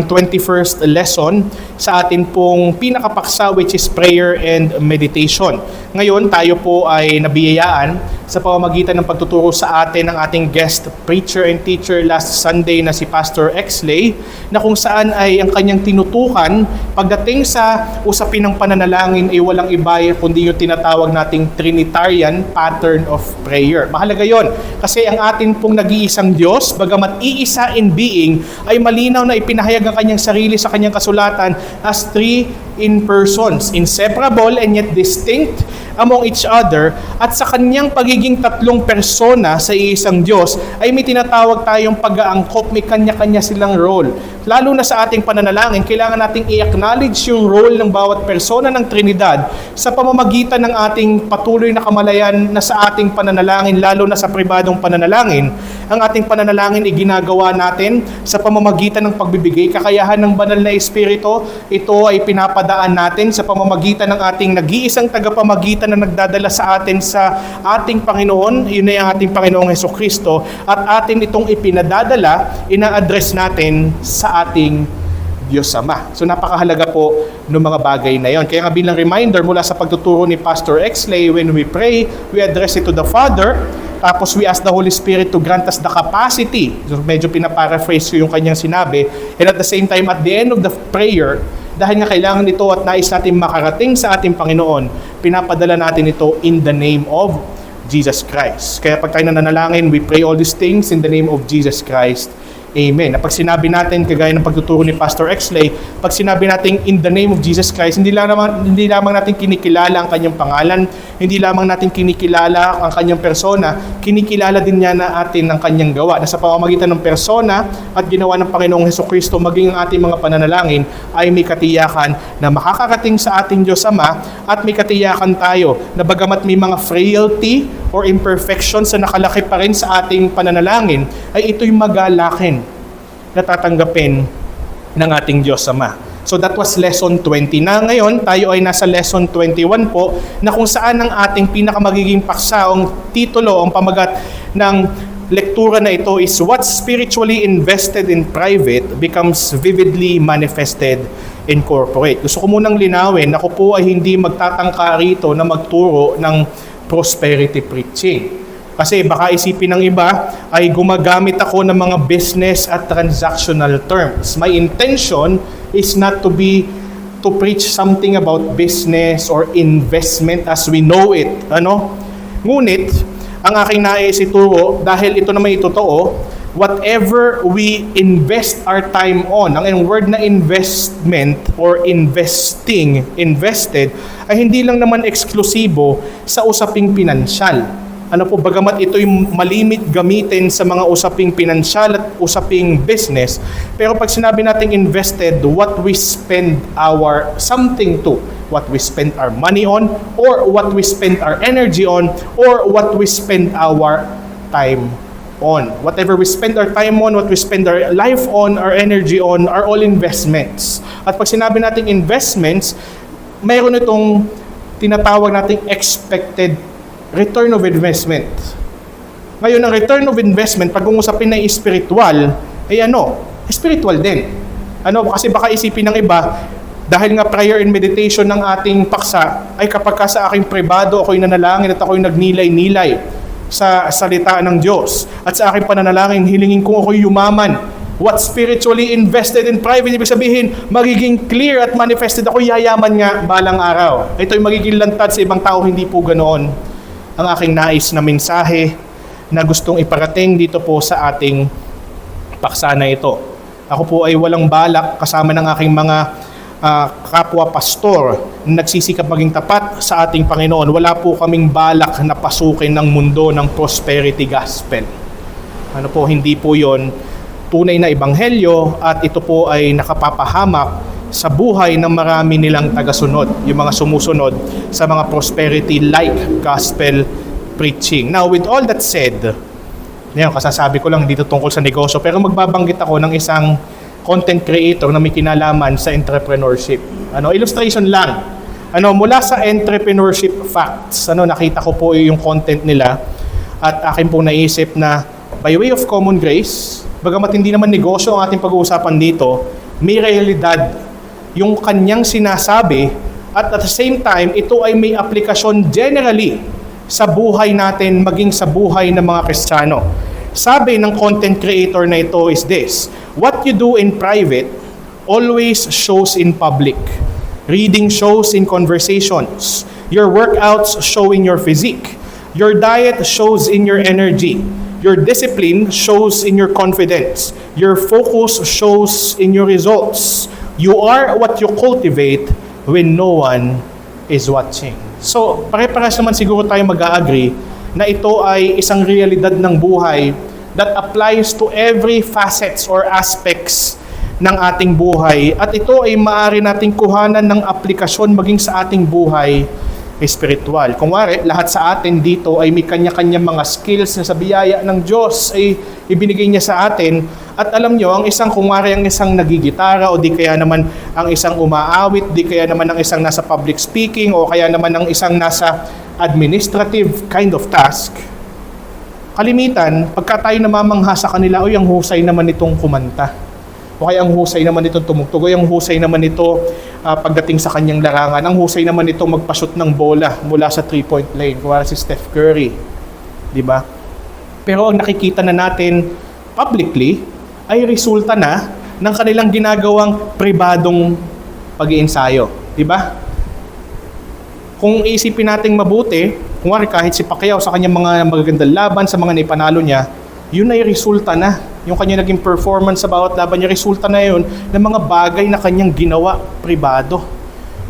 21st lesson sa atin pong pinakapaksa, which is prayer and meditation. Ngayon tayo po ay nabiyayaan sa pamamagitan ng pagtuturo sa atin ng ating guest preacher and teacher last Sunday na si Pastor Exley, na kung saan ay ang kanyang tinutukan pagdating sa usapin ng pananalangin ay walang iba kundi yung tinatawag nating Trinitarian pattern of prayer. Mahalaga yon kasi ang atin pong nag-iisang Diyos, bagamat iisa in being, ay malinaw na ipinahayag ang kanyang sarili sa kanyang kasulatan as three in persons, inseparable and yet distinct among each other, at sa kanyang pagiging tatlong persona sa iisang Diyos ay may tinatawag tayong pag-aangkop, may kanya-kanya silang role. Lalo na sa ating pananalangin, kailangan nating i-acknowledge yung role ng bawat persona ng Trinidad sa pamamagitan ng ating patuloy na kamalayan na sa ating pananalangin, lalo na sa pribadong pananalangin. Ang ating pananalangin ay ginagawa natin sa pamamagitan ng pagbibigay kakayahan ng banal na Espiritu. Ito ay pinapadaan natin sa pamamagitan ng ating nag-iisang tagapamagitan na nagdadala sa atin sa ating Panginoon. Yun ay ang ating Panginoong Hesukristo, at atin itong ipinadadala, ina-address natin sa ating Diyos Ama. So napakahalaga po ng mga bagay na yon. Kaya nga bilang reminder mula sa pagtuturo ni Pastor Exley, when we pray, we address it to the Father, tapos we ask the Holy Spirit to grant us the capacity. So medyo pinaparaphrase ko yung kanyang sinabi. And at the same time, at the end of the prayer, dahil nga kailangan ito at nais natin makarating sa ating Panginoon, pinapadala natin ito in the name of Jesus Christ. Kaya pag tayo nananalangin, we pray all these things in the name of Jesus Christ. Amen. Pag sinabi natin, kagaya ng pagtuturo ni Pastor Exley, pag sinabi natin in the name of Jesus Christ, hindi lamang natin kinikilala ang kanyang pangalan, hindi lamang natin kinikilala ang kanyang persona, kinikilala din niya na atin ang kanyang gawa, na sa pamamagitan ng persona at ginawa ng Panginoong Hesukristo, maging ang ating mga pananalangin ay may katiyakan na makakarating sa ating Diyos Ama, at may katiyakan tayo na bagamat may mga frailty or imperfections na nakalaki pa rin sa ating pananalangin, ay ito'y magalakin na tatanggapin ng ating Diyos Ama. So that was lesson 20. Na ngayon, tayo ay nasa lesson 21 po, na kung saan ang ating pinakamagiging paksa, ang titulo, ang pamagat ng lektura na ito is What's Spiritually Invested in Private Becomes Vividly Manifested in Corporate. Gusto ko munang linawin, ako po ay hindi magtatangka rito na magturo ng prosperity preaching. Kasi baka isipin ng iba ay gumagamit ako ng mga business at transactional terms. My intention is not to preach something about business or investment as we know it. Ngunit, ang aking nais ituro, dahil ito naman itotoo, whatever we invest our time on, ang word na investment or invested, ay hindi lang naman eksklusibo sa usaping pinansyal. Bagamat ito'y malimit gamitin sa mga usaping pinansyal at usaping business, pero pag sinabi nating invested, what we spend our something to, what we spend our money on, or what we spend our energy on, or what we spend our time on. Whatever we spend our time on, what we spend our life on, our energy on, are all investments. At pag sinabi nating investments, mayroon itong tinatawag nating expected return of investment. Ngayon, ang return of investment, pag uusapin na spiritual, ay spiritual din. Kasi baka isipin ng iba, dahil nga prayer and meditation ng ating paksa, ay kapag ka sa aking pribado, ako'y nanalangin at ako'y nagnilay-nilay sa salita ng Diyos, at sa aking pananalangin, hilingin kung ako'y yumaman. What spiritually invested in private, ibig sabihin, magiging clear at manifested ako, yayaman nga balang araw. Ito'y magiging lantad sa ibang tao, hindi po ganoon ang aking nais na mensahe na gustong iparating dito po sa ating paksa na ito. Ako po ay walang balak, kasama ng aking mga kapwa pastor na nagsisikap maging tapat sa ating Panginoon. Wala po kaming balak na pasukin ng mundo ng prosperity gospel. Hindi po yon tunay na ebanghelyo, at ito po ay nakapapahamak sa buhay ng marami nilang tagasunod, yung mga sumusunod sa mga prosperity-like gospel preaching. Now, with all that said, kasasabi ko lang dito tungkol sa negosyo, pero magbabanggit ako ng isang content creator na may kinalaman sa entrepreneurship. Illustration lang. Mula sa entrepreneurship facts, nakita ko po yung content nila, at akin po naisip na by way of common grace, bagamat hindi naman negosyo ang ating pag-uusapan dito, may realidad yung kanyang sinasabi at the same time, ito ay may aplikasyon generally sa buhay natin, maging sa buhay ng mga Kristiyano. Sabi ng content creator na ito is this: what you do in private always shows in public. Reading shows in conversations. Your workouts show in your physique. Your diet shows in your energy. Your discipline shows in your confidence. Your focus shows in your results. You are what you cultivate when no one is watching. So, pare-parehas naman siguro tayo mag-a-agree na ito ay isang realidad ng buhay that applies to every facets or aspects ng ating buhay. At ito ay maaari nating kuhanan ng aplikasyon maging sa ating buhay espiritual. Kung wari, lahat sa atin dito ay may kanya-kanya mga skills na sa biyaya ng Diyos ay ibinigay niya sa atin. At alam nyo, ang isang kumari ang isang nagigitara o di kaya naman ang isang umaawit, di kaya naman ang isang nasa public speaking o kaya naman ang isang nasa administrative kind of task. Kalimitan, pagka tayo namamangha sa kanila, ang husay naman nitong kumanta. O kaya ang husay naman nitong tumugtog, o ang husay naman nito pagdating sa kanyang larangan, ang husay naman nito magpa-shoot ng bola mula sa 3-point lane, kuwari si Steph Curry. Di ba? Pero ang nakikita na natin publicly ay resulta na ng kanilang ginagawang pribadong pag-iensayo. Di ba? Kung iisipin nating mabuti, kung kahit si Pacquiao sa kanyang mga magagandang laban, sa mga naipanalo niya, yun ay resulta na. Yung kanya naging performance sa bawat laban niya, resulta na yun ng mga bagay na kanyang ginawa pribado.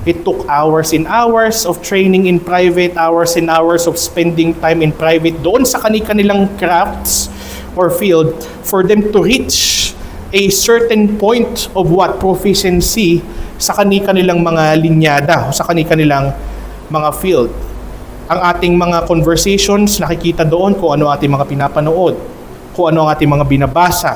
It took hours and hours of training in private, hours and hours of spending time in private doon sa kanilang crafts or field for them to reach a certain point of what proficiency sa kanilang mga linyada o sa kanilang mga field. Ang ating mga conversations, nakikita doon kung ano ating mga pinapanood, kung ano ang ating mga binabasa.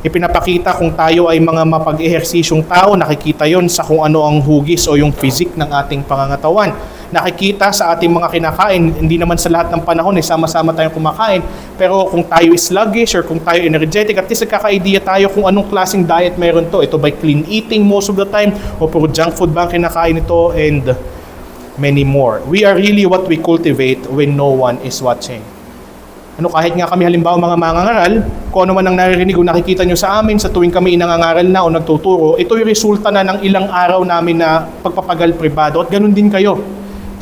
Ipinapakita kung tayo ay mga mapag-ehersisyong tao, nakikita yon sa kung ano ang hugis o yung physique ng ating pangangatawan. Nakikita sa ating mga kinakain, hindi naman sa lahat ng panahon sama-sama tayong kumakain, pero kung tayo is sluggish or kung tayo energetic, at least nagkaka-idea tayo kung anong klaseng diet mayroon to. Ito by clean eating most of the time, o puro junk food ba ang kinakain ito, and many more. We are really what we cultivate when no one is watching. Kahit nga kami halimbawa mga mangangaral, kung ano man ang naririnig o nakikita nyo sa amin sa tuwing kami inangangaral na o nagtuturo, ito yung resulta na ng ilang araw namin na pagpapagal pribado. At ganun din kayo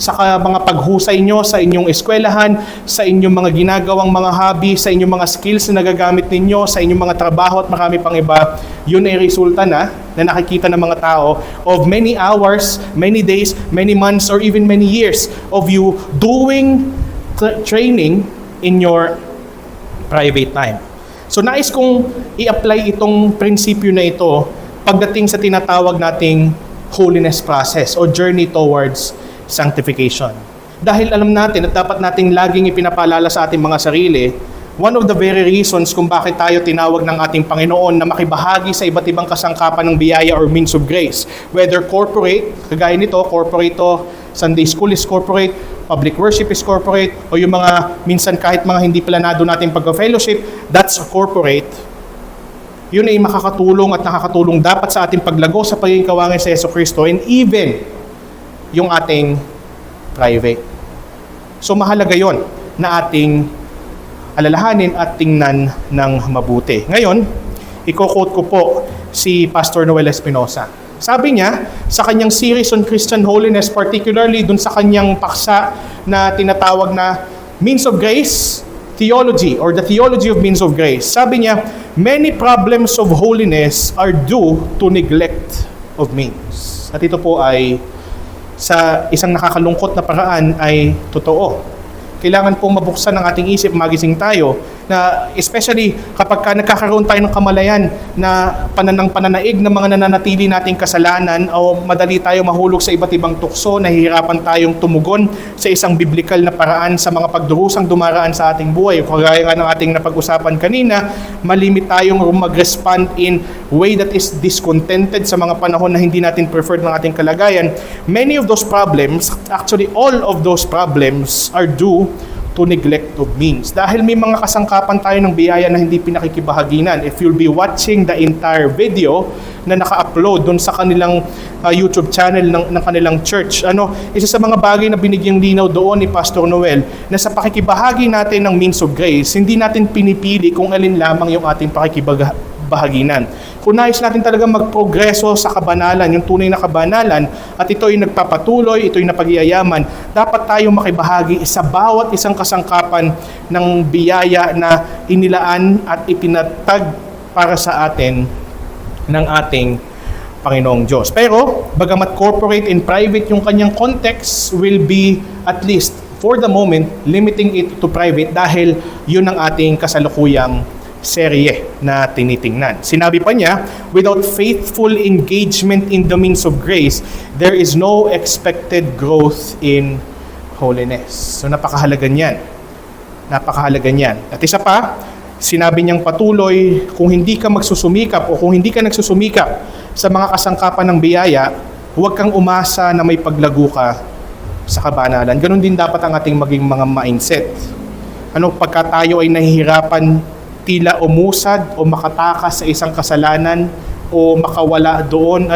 sa mga paghusay nyo sa inyong eskwelahan, sa inyong mga ginagawang mga hobby, sa inyong mga skills na nagagamit ninyo, sa inyong mga trabaho at marami pang iba. Yun ay resulta na nakikita ng mga tao of many hours, many days, many months, or even many years of you doing training in your private time. So nais kong i-apply itong prinsipyo na ito pagdating sa tinatawag nating holiness process o journey towards sanctification. Dahil alam natin at dapat nating laging ipinapaalala sa ating mga sarili, one of the very reasons kung bakit tayo tinawag ng ating Panginoon na makibahagi sa iba't ibang kasangkapan ng biyaya or means of grace. Whether corporate, kagaya nito, corporate to, Sunday school is corporate, public worship is corporate, o yung mga minsan kahit mga hindi planado natin pagka-fellowship, that's a corporate. Yun ay makakatulong at nakakatulong dapat sa ating paglago sa pagiging kawangan sa Jesucristo and even yung ating private. So mahalaga yon na ating alalahanin at tingnan ng mabuti. Ngayon, i-quote ko po si Pastor Noel Espinosa. Sabi niya, sa kanyang series on Christian holiness, particularly dun sa kanyang paksa na tinatawag na Means of Grace Theology or the Theology of Means of Grace. Sabi niya, many problems of holiness are due to neglect of means. At ito po ay sa isang nakakalungkot na paraan ay totoo. Kailangan pong mabuksan ng ating isip, magising tayo, na especially kapag nagkakaroon tayo ng kamalayan na pananaig ng mga nananatili nating kasalanan o madali tayo mahulog sa iba't ibang tukso, nahihirapan tayong tumugon sa isang biblikal na paraan sa mga pagdurusang dumaraan sa ating buhay. Kagaya nga ng ating napag-usapan kanina, malimit tayong mag-respond in way that is discontented sa mga panahon na hindi natin preferred ng ating kalagayan. Many of those problems, actually all of those problems are due to to neglect of means. Dahil may mga kasangkapan tayo ng biyaya na hindi pinakikibahaginan. If you'll be watching the entire video na naka-upload doon sa kanilang YouTube channel ng kanilang church, isa sa mga bagay na binigyang linaw doon ni Pastor Noel, na sa pakikibahagi natin ng means of grace, hindi natin pinipili kung alin lamang yung ating pakikibahaginan. Kung nais natin talaga magprogreso sa kabanalan, yung tunay na kabanalan, at ito ay nagpapatuloy, ito ay napagyayaman, dapat tayo makibahagi sa bawat isang kasangkapan ng biyaya na inilaan at ipinatag para sa atin ng ating Panginoong Diyos. Pero, bagamat corporate and private yung kanyang context, will be at least for the moment limiting it to private dahil yun ang ating kasalukuyang serye na tinitingnan. Sinabi pa niya, without faithful engagement in the means of grace, there is no expected growth in holiness. So napakahalaga niyan. Napakahalaga niyan. At isa pa, sinabi niyang patuloy, kung hindi ka magsusumikap o kung hindi ka nagsusumikap sa mga kasangkapan ng biyaya, huwag kang umasa na may paglago ka sa kabanalan. Ganon din dapat ang ating maging mga mindset. Pagka tayo ay nahihirapan tila umusad o makatakas sa isang kasalanan o makawala doon,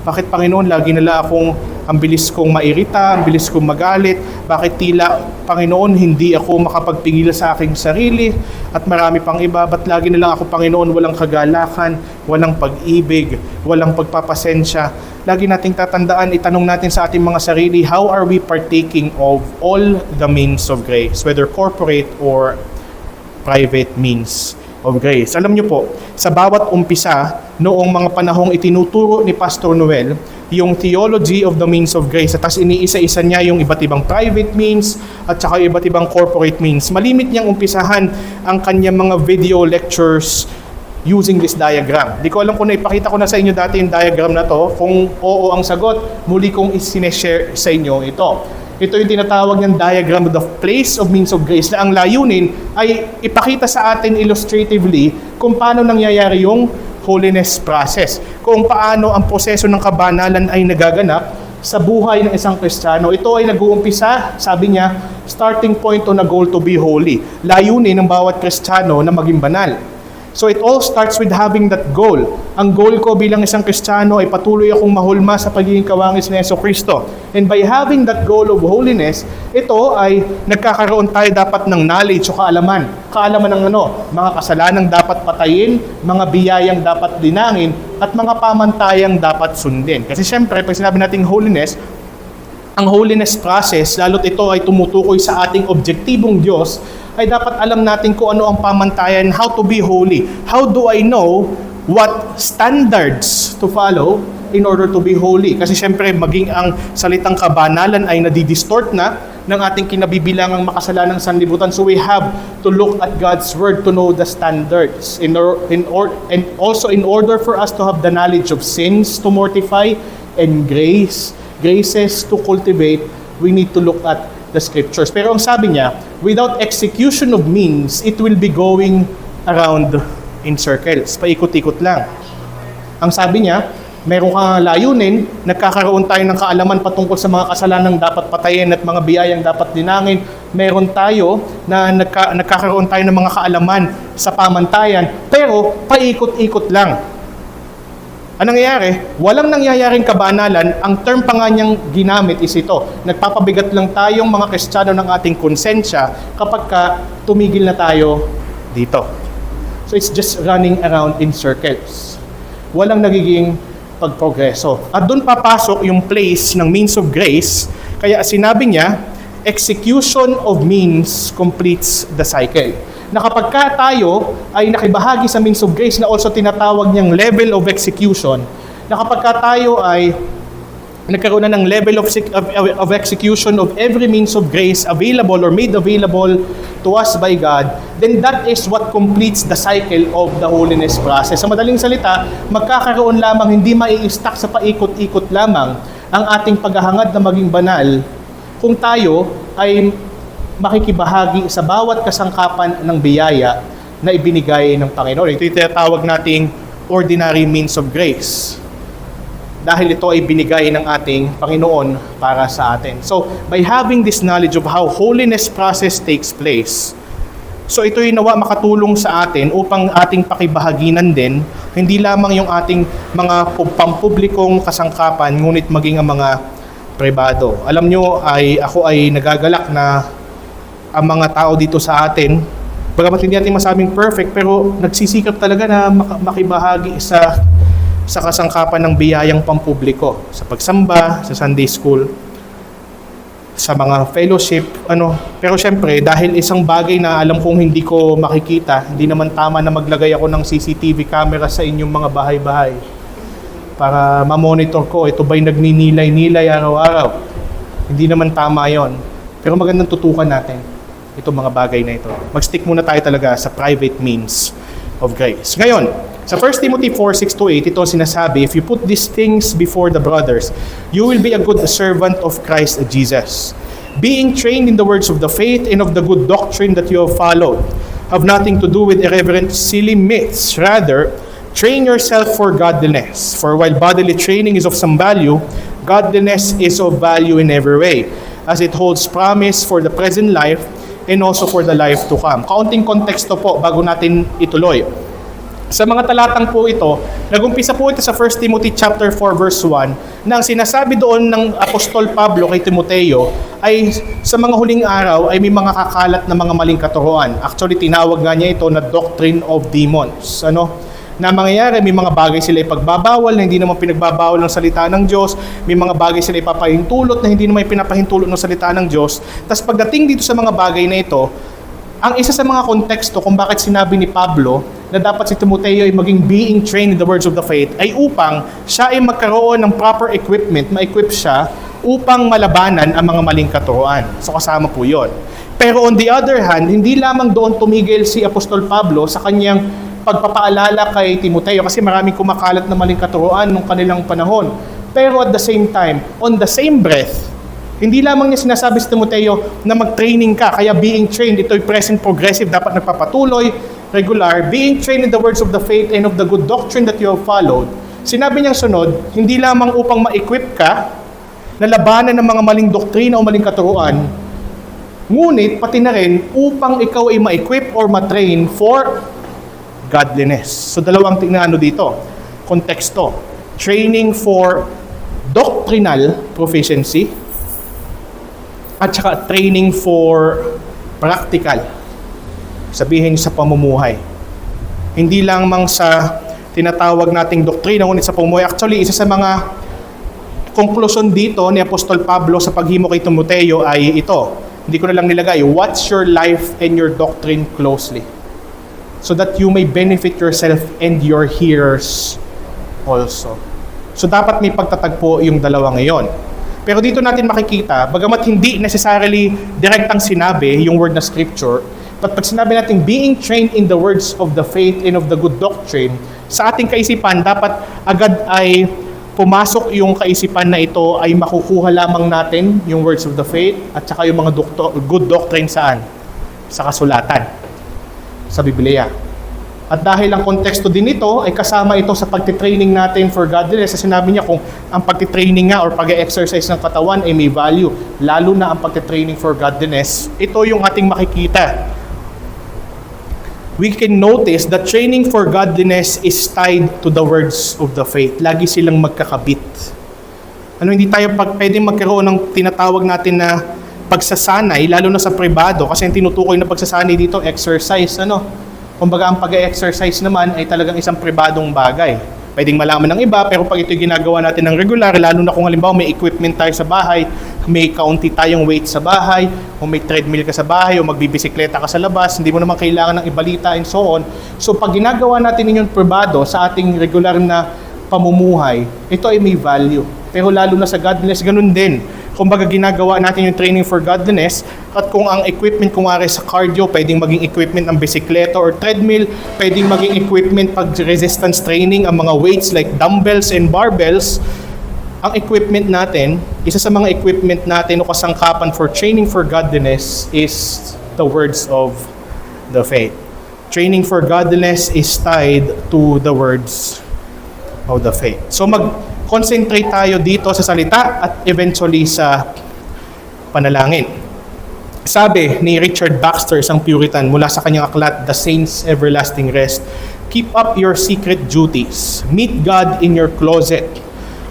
bakit Panginoon lagi nila akong ang bilis kong mairita, ang bilis kong magalit, bakit tila Panginoon hindi ako makapagpigil sa aking sarili at marami pang iba, ba't lagi nila ako Panginoon walang kagalakan, walang pag-ibig, walang pagpapasensya. Lagi nating tatandaan, itanong natin sa ating mga sarili, how are we partaking of all the means of grace, whether corporate or private means of grace. Alam niyo po, sa bawat umpisa, noong mga panahong itinuturo ni Pastor Noel, yung theology of the means of grace, at tas iniisa-isa niya yung iba't ibang private means at saka iba't ibang corporate means. Malimit niyang umpisahan ang kanyang mga video lectures using this diagram. Di ko alam kung naipakita ko na sa inyo dati yung diagram na to. Kung oo ang sagot, muli kong isineshare sa inyo ito. Ito yung tinatawag ng diagram of the place of means of grace na ang layunin ay ipakita sa atin illustratively kung paano nangyayari yung holiness process. Kung paano ang proseso ng kabanalan ay nagaganap sa buhay ng isang Kristiyano. Ito ay nag-uumpisa, sabi niya, starting point on a goal to be holy. Layunin ng bawat Kristiyano na maging banal. So it all starts with having that goal. Ang goal ko bilang isang Kristiyano ay patuloy akong mahulma sa pagiging kawangis ni Jesucristo. And by having that goal of holiness, ito ay nagkakaroon tayo dapat ng knowledge o kaalaman. Kaalaman ng mga kasalanang dapat patayin, mga biyayang dapat dinangin, at mga pamantayang dapat sundin. Kasi syempre, pag sinabi nating holiness, ang holiness process, lalo't ito ay tumutukoy sa ating objektibong Diyos, ay dapat alam natin kung ano ang pamantayan, how to be holy. How do I know what standards to follow in order to be holy? Kasi syempre, maging ang salitang kabanalan ay nadidistort na ng ating kinabibilangang makasalanang sanlibutan. So we have to look at God's Word to know the standards. And also in order for us to have the knowledge of sins to mortify and graces to cultivate, we need to look at the scriptures. Pero ang sabi niya, without execution of means, it will be going around in circles. Paikot-ikot lang. Ang sabi niya, meron kang layunin, nagkakaroon tayo ng kaalaman patungkol sa mga kasalanang dapat patayin at mga biyayang dapat dinangin. Meron tayo na nagkakaroon tayo ng mga kaalaman sa pamantayan, pero paikot-ikot lang. Anong nangyayari? Walang nangyayaring kabanalan. Ang term pa nga niyang ginamit is ito. Nagpapabigat lang tayong mga Kristiyano ng ating konsensya kapag tumigil na tayo dito. So it's just running around in circles. Walang nagiging pagprogreso. At doon papasok yung place ng means of grace. Kaya sinabi niya, execution of means completes the cycle. Na kapag tayo ay nakibahagi sa means of grace na also tinatawag niyang level of execution, na kapag tayo ay nagkaroon na ng level of execution of every means of grace available or made available to us by God, then that is what completes the cycle of the holiness process. Sa madaling salita, magkakaroon lamang, hindi mai-stack sa paikot-ikot lamang ang ating paghahangad na maging banal kung tayo ay makikibahagi sa bawat kasangkapan ng biyaya na ibinigay ng Panginoon. Ito yung tinatawag nating ordinary means of grace. dahil ito ay binigay ng ating Panginoon para sa atin. So, by having this knowledge of how holiness process takes place, so ito'y nawa makatulong sa atin upang ating pakibahaginan din, hindi lamang yung ating mga pampublikong kasangkapan, ngunit maging ang mga pribado. Alam nyo, ako ay nagagalak na ang mga tao dito sa atin, bagamat hindi natin masabing perfect, pero nagsisikap talaga na makibahagi sa kasangkapan ng biyayang pampubliko, sa pagsamba, sa Sunday school, sa mga fellowship, Pero syempre, dahil isang bagay na alam kong hindi ko makikita, hindi naman tama na maglagay ako ng CCTV camera sa inyong mga bahay-bahay para ma-monitor ko, ito ba'y nagninilay-nilay araw-araw. Hindi naman tama yon. Pero magandang tutukan natin itong mga bagay na ito. Mag-stick muna tayo talaga sa private means of grace. Ngayon, sa 1 Timothy 4:6-8, ito sinasabi, if you put these things before the brothers, you will be a good servant of Christ Jesus, being trained in the words of the faith and of the good doctrine that you have followed. Have nothing to do with irreverent, silly myths. Rather, train yourself for godliness. For while bodily training is of some value, godliness is of value in every way, as it holds promise for the present life and also for the life to come. Kaunting konteksto po bago natin ituloy. Sa mga talatang po ito, nag-umpisa po ito sa 1 Timothy chapter 4 verse 1, na ang sinasabi doon ng Apostol Pablo kay Timoteo ay sa mga huling araw ay may mga kakalat na mga maling katuruan. Actually, tinawag nga niya ito na doctrine of demons. Na mangyayari, may mga bagay sila ipagbabawal na hindi naman pinagbabawal ng salita ng Diyos, may mga bagay sila ipapahintulot na hindi naman pinapahintulot ng salita ng Diyos. Tapos pagdating dito sa mga bagay na ito, ang isa sa mga konteksto kung bakit sinabi ni Pablo na dapat si Timoteo ay maging being trained in the words of the faith ay upang siya ay magkaroon ng proper equipment, ma-equip siya upang malabanan ang mga maling katuruan. So kasama po yun. Pero on the other hand, hindi lamang doon tumigil si Apostol Pablo sa kanyang pagpapaalala kay Timoteo kasi maraming kumakalat na maling katuruan nung kanilang panahon. Pero at the same time, on the same breath, hindi lamang niya sinasabi sa Timoteo na mag-training ka, kaya being trained, ito'y present progressive, dapat nagpapatuloy, regular, being trained in the words of the faith and of the good doctrine that you have followed. Sinabi niyang sunod, hindi lamang upang ma-equip ka na labanan ng mga maling doktrina o maling katuruan, ngunit pati na rin upang ikaw ay ma-equip or ma-train for godliness. So dalawang tingnan dito, konteksto. Training for doctrinal proficiency at saka training for practical. Sabihin sa pamumuhay. Hindi lang sa tinatawag nating doktrina, ngunit sa pamumuhay. Actually, isa sa mga konklusyon dito ni Apostol Pablo sa paghimo kay Timoteo ay ito. Hindi ko na lang nilagay, watch your life and your doctrine closely, so that you may benefit yourself and your hearers also. So dapat may pagtatagpo yung dalawa ngayon. Pero dito natin makikita, bagamat hindi necessarily direktang sinabi yung word na scripture, but pag sinabi natin being trained in the words of the faith and of the good doctrine, sa ating kaisipan, dapat agad ay pumasok yung kaisipan na ito ay makukuha lamang natin yung words of the faith at saka yung mga good doctrine saan? Sa kasulatan, sa Biblia. At dahil ang konteksto din nito ay kasama ito sa pagtitraining natin for godliness. Sa sinabi niya kung ang pagtitraining nga or pag-exercise ng katawan ay may value, lalo na ang pagtitraining for godliness, ito yung ating makikita. We can notice that training for godliness is tied to the words of the faith. Lagi silang magkakabit. Hindi tayo pwedeng magkaroon ng tinatawag natin na pagsasanay, lalo na sa pribado, kasi ang tinutukoy na pagsasanay dito, exercise, Kumbaga, ang pag-exercise naman ay talagang isang pribadong bagay. Pwedeng malaman ng iba, pero pag ito'y ginagawa natin ng regular, lalo na kung halimbawa may equipment tayo sa bahay, may kaunti tayong weight sa bahay, o may treadmill ka sa bahay, o magbibisikleta ka sa labas, hindi mo naman kailangan ng ibalita and so on. So, pag ginagawa natin inyong pribado sa ating regular na pamumuhay, ito ay may value. Pero lalo na sa godliness, ganun din. Kumbaga ginagawa natin yung training for godliness, at kung ang equipment kumare sa cardio, pwedeng maging equipment ang bisikleta or treadmill, pwedeng maging equipment pag resistance training, ang mga weights like dumbbells and barbells. Ang equipment natin, isa sa mga equipment natin o kasangkapan for training for godliness is the words of the faith. Training for godliness is tied to the words of the faith. So concentrate tayo dito sa salita at eventually sa panalangin. Sabi ni Richard Baxter, isang Puritan, mula sa kanyang aklat, The Saints' Everlasting Rest, keep up your secret duties. Meet God in your closet.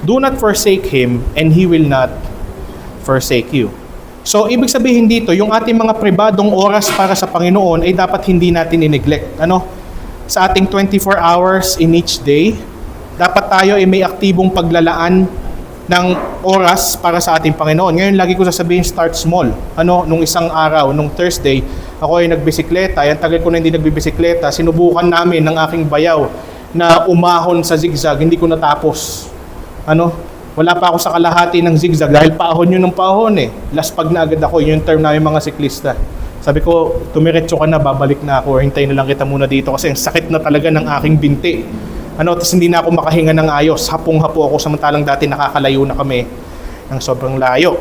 Do not forsake Him, and He will not forsake you. So, ibig sabihin dito, yung ating mga pribadong oras para sa Panginoon ay dapat hindi natin i-neglect. Sa ating 24 hours in each day, dapat tayo ay may aktibong paglalaan ng oras para sa ating Panginoon. Ngayon, lagi ko sasabihin, start small. Nung isang araw, nung Thursday, ako ay nagbisikleta. Yan, tagal ko na hindi nagbibisikleta. Sinubukan namin ng aking bayaw na umahon sa zigzag. Hindi ko natapos. Wala pa ako sa kalahati ng zigzag dahil paahon yun ng paahon eh. Laspag na agad ako. Yun yung term namin mga siklista. Sabi ko, tumiretso ka na, babalik na ako. Or hintayin na lang kita muna dito kasi ang sakit na talaga ng aking binti. Tapos hindi na ako makahinga ng ayos. Hapong-hapo ako samantalang dati nakakalayo na kami ng sobrang layo.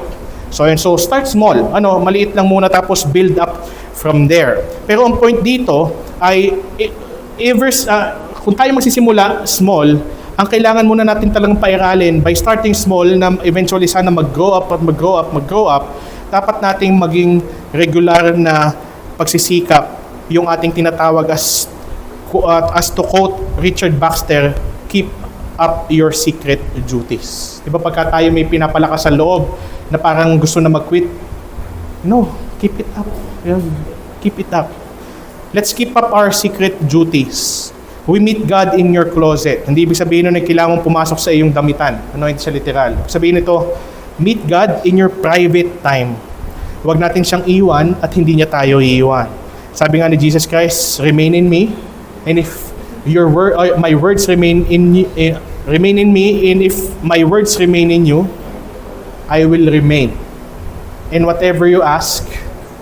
So start small. Maliit lang muna tapos build up from there. Pero ang point dito ay kung tayo magsisimula small, ang kailangan muna natin talagang pairalin by starting small na eventually sana mag-grow up, dapat nating maging regular na pagsisikap yung ating tinatawag as to quote Richard Baxter, keep up your secret duties. Diba pagka tayo may pinapalakas sa loob na parang gusto na mag-quit? No, keep it up. Keep it up. Let's keep up our secret duties. We meet God in your closet. Hindi ibig sabihin nun na kailangan mong pumasok sa iyong damitan. Hindi siya literal. Sabihin nito, meet God in your private time. Huwag natin siyang iwan at hindi niya tayo iiwan. Sabi nga ni Jesus Christ, remain in me, and if my words remain in me, and if my words remain in you, I will remain. And whatever you ask,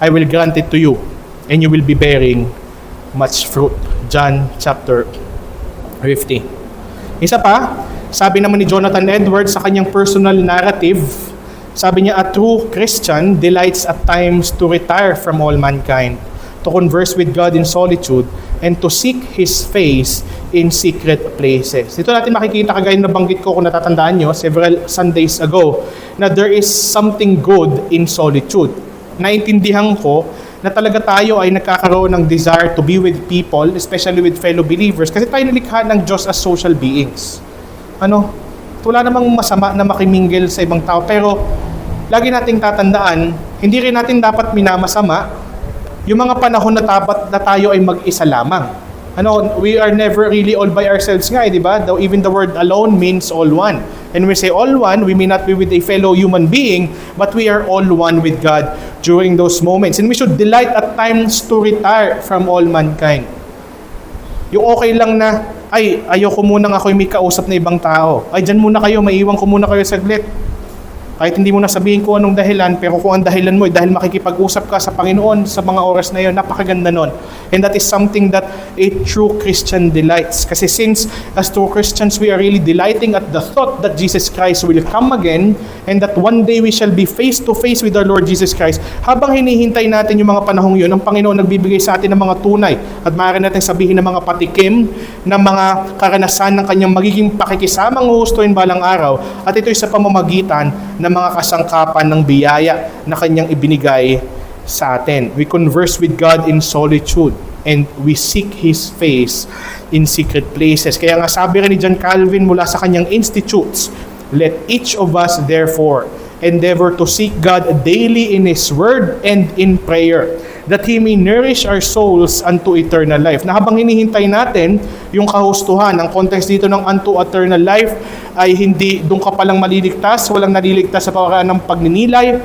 I will grant it to you, and you will be bearing much fruit. John chapter 15. Isa pa, sabi naman ni Jonathan Edwards sa kanyang personal narrative, sabi niya, a true Christian delights at times to retire from all mankind, to converse with God in solitude, and to seek His face in secret places. Dito natin makikita, kagaya na banggit ko kung natatandaan nyo several Sundays ago, na there is something good in solitude. Naintindihan ko na talaga tayo ay nagkakaroon ng desire to be with people, especially with fellow believers, kasi tayo nalikha ng Diyos as social beings. Wala namang masama na makimingle sa ibang tao, pero lagi nating tatandaan, hindi rin natin dapat minamasama yung mga panahon na tayo ay mag-isa lamang. We are never really all by ourselves nga, di ba? Though even the word alone means all one. And when we say all one, we may not be with a fellow human being, but we are all one with God during those moments. And we should delight at times to retire from all mankind. Yung okay lang na, ayoko munang ako'y may kausap na ibang tao. Dyan muna kayo, maiiwan ko muna kayo saglit. Kahit hindi mo na sabihin kung anong dahilan, pero kung ang dahilan mo ay dahil makikipag-usap ka sa Panginoon sa mga oras na yun, napakaganda nun. And that is something that a true Christian delights. Kasi since as true Christians, we are really delighting at the thought that Jesus Christ will come again and that one day we shall be face to face with our Lord Jesus Christ. Habang hinihintay natin yung mga panahong yun, ang Panginoon nagbibigay sa atin ng mga tunay at maaari natin sabihin ng mga patikim, ng mga karanasan ng kanyang magiging pakikisamang huhustuin balang araw, at ito'y sa pamamagitan ng mga kasangkapan ng biyaya na kanyang ibinigay sa atin. We converse with God in solitude and we seek His face in secret places. Kaya nga sabi rin ni John Calvin mula sa kanyang Institutes, let each of us therefore endeavor to seek God daily in His Word and in prayer, that He may nourish our souls unto eternal life. Na habang hinihintay natin yung kahustuhan, ang context dito ng unto eternal life ay hindi doon ka palang maliligtas, walang naliligtas sa paraan ng pagninilay,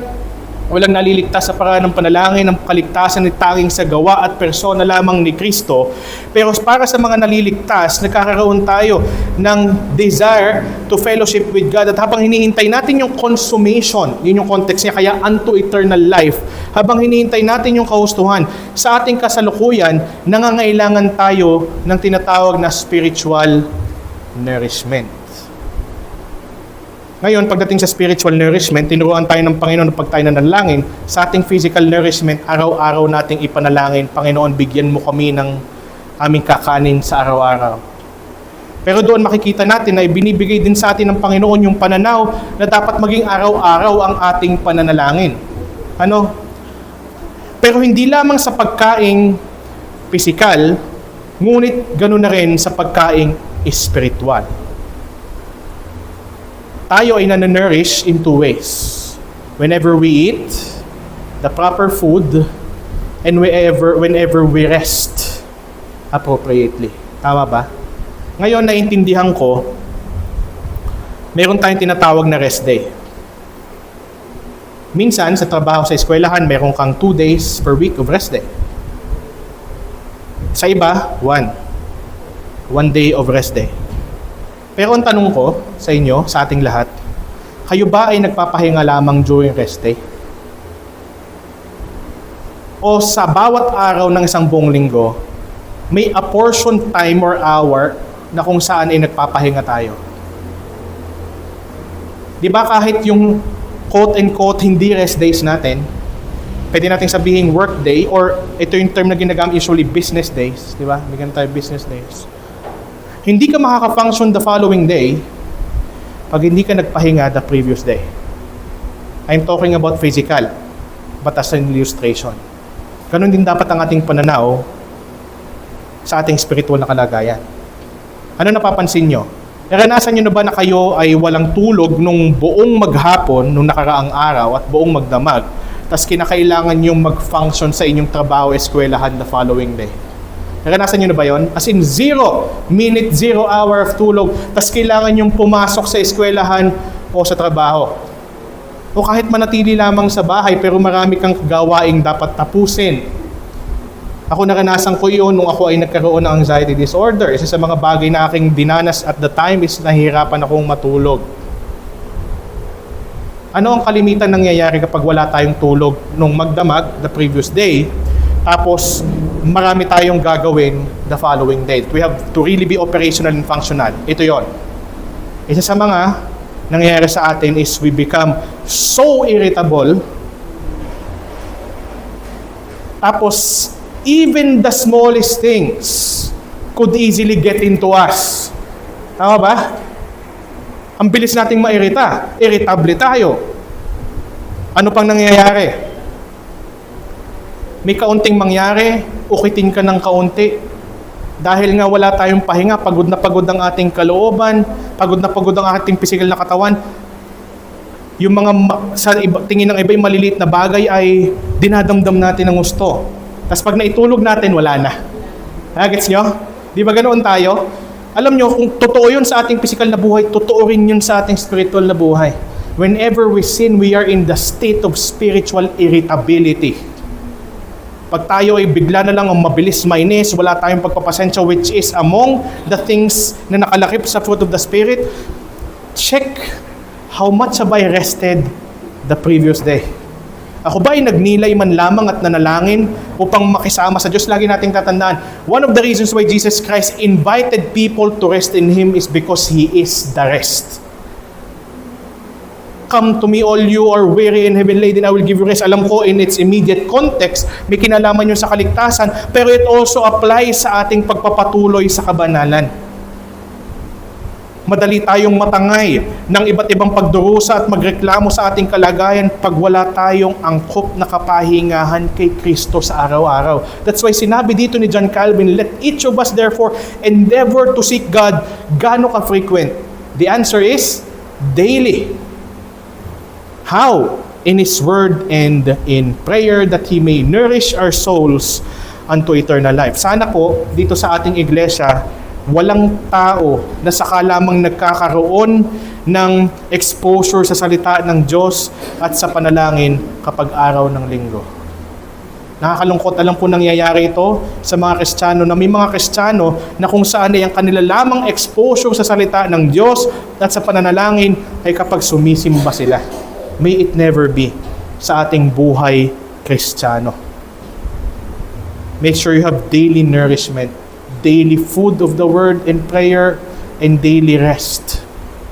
walang naliligtas sa paraan ng panalangin, ng kaligtasan ni tanging sa gawa at persona lamang ni Kristo. Pero para sa mga naliligtas, nagkakaroon tayo ng desire to fellowship with God. At habang hinihintay natin yung consummation, yun yung context niya, kaya unto eternal life, habang hinihintay natin yung kahustuhan, sa ating kasalukuyan, nangangailangan tayo ng tinatawag na spiritual nourishment. Ngayon, pagdating sa spiritual nourishment, tinuruan tayo ng Panginoon pag tayo nanalangin. Sa ating physical nourishment, araw-araw nating ipanalangin, Panginoon, bigyan mo kami ng aming kakanin sa araw-araw. Pero doon makikita natin na ibinibigay din sa atin ng Panginoon yung pananaw na dapat maging araw-araw ang ating pananalangin. Ano? Pero hindi lamang sa pagkaing pisikal, ngunit ganoon na rin sa pagkaing espiritual. Tayo ay nananourish in two ways. Whenever we eat the proper food, and whenever we rest appropriately. Tama ba? Ngayon, naintindihan ko, meron tayong tinatawag na rest day. Minsan, sa trabaho sa eskwelahan, meron kang 2 days per week of rest day. Sa iba, 1 day of rest day. Pero ang tanong ko sa inyo, sa ating lahat, kayo ba ay nagpapahinga lamang during rest day? O sa bawat araw ng isang buong linggo, may a portion time or hour na kung saan ay nagpapahinga tayo? Di ba kahit yung quote-unquote hindi rest days natin, pwede natin sabihin work day, or ito yung term na ginagamit usually business days, di ba? Bigyan tayo business days. Hindi ka makaka-function the following day pag hindi ka nagpahinga the previous day. I'm talking about physical, but as an illustration. Ganon din dapat ang ating pananaw sa ating spiritual na kalagayan. Ano napapansin nyo? Naranasan nyo na ba na kayo ay walang tulog nung buong maghapon, nung nakaraang araw at buong magdamag, tas kinakailangan nyo mag-function sa inyong trabaho, eskwelahan the following day? Naranasan nyo na ba yun? As in 0 minute, 0 hour of tulog, tas kailangan nyong pumasok sa eskwelahan o sa trabaho. O kahit manatili lamang sa bahay pero marami kang gawaing dapat tapusin. Ako naranasan ko yun nung ako ay nagkaroon ng anxiety disorder. Isa sa mga bagay na aking dinanas at the time is nahihirapan akong matulog. Ano ang kalimitan nangyayari kapag wala tayong tulog nung magdamag the previous day, tapos marami tayong gagawin the following day? We have to really be operational and functional. Ito yon. Isa sa mga nangyayari sa atin is we become so irritable, tapos even the smallest things could easily get into us. Tama ba? Ang bilis nating mairita. Irritable tayo. Ano pang nangyayari? May kaunting mangyari, ukitin ka ng kaunti. Dahil nga wala tayong pahinga, pagod na pagod ang ating kalooban, pagod na pagod ang ating physical na katawan. Yung mga tingin ng iba yung maliliit na bagay ay dinadamdam natin ng gusto. Tapos pag naitulog natin, wala na. Gets nyo? Di ba ganoon tayo? Alam nyo, kung totoo yun sa ating physical na buhay, totoo rin yun sa ating spiritual na buhay. Whenever we sin, we are in the state of spiritual irritability. Pag tayo ay bigla na lang ang mabilis mainis, wala tayong pagpapasensya, which is among the things na nakalakip sa fruit of the Spirit, check how much have I rested the previous day. Ako ba ay nagnilay man lamang at nanalangin upang makisama sa Diyos? Lagi nating tatandaan, one of the reasons why Jesus Christ invited people to rest in Him is because He is the rest. Come to me all you are weary and heavy laden, I will give you rest. Alam ko in its immediate context, may kinalaman yun sa kaligtasan, pero it also applies sa ating pagpapatuloy sa kabanalan. Madali tayong matangay ng iba't ibang pagdurusa at magreklamo sa ating kalagayan pag wala tayong angkop na kapahingahan kay Kristo sa araw-araw. That's why sinabi dito ni John Calvin, let each of us therefore endeavor to seek God. Gaano ka-frequent? The answer is daily. How? In His Word and in prayer that He may nourish our souls unto eternal life. Sana po, dito sa ating iglesia, walang tao na saka lamang nagkakaroon ng exposure sa salita ng Diyos at sa panalangin kapag araw ng linggo. Nakakalungkot, alam po nangyayari ito sa mga Kristiyano, na may mga Kristiyano na kung saan ay ang kanila lamang exposure sa salita ng Diyos at sa pananalangin ay kapag sumisimba sila. May it never be sa ating buhay Kristiyano. Make sure you have daily nourishment, daily food of the Word and prayer, and daily rest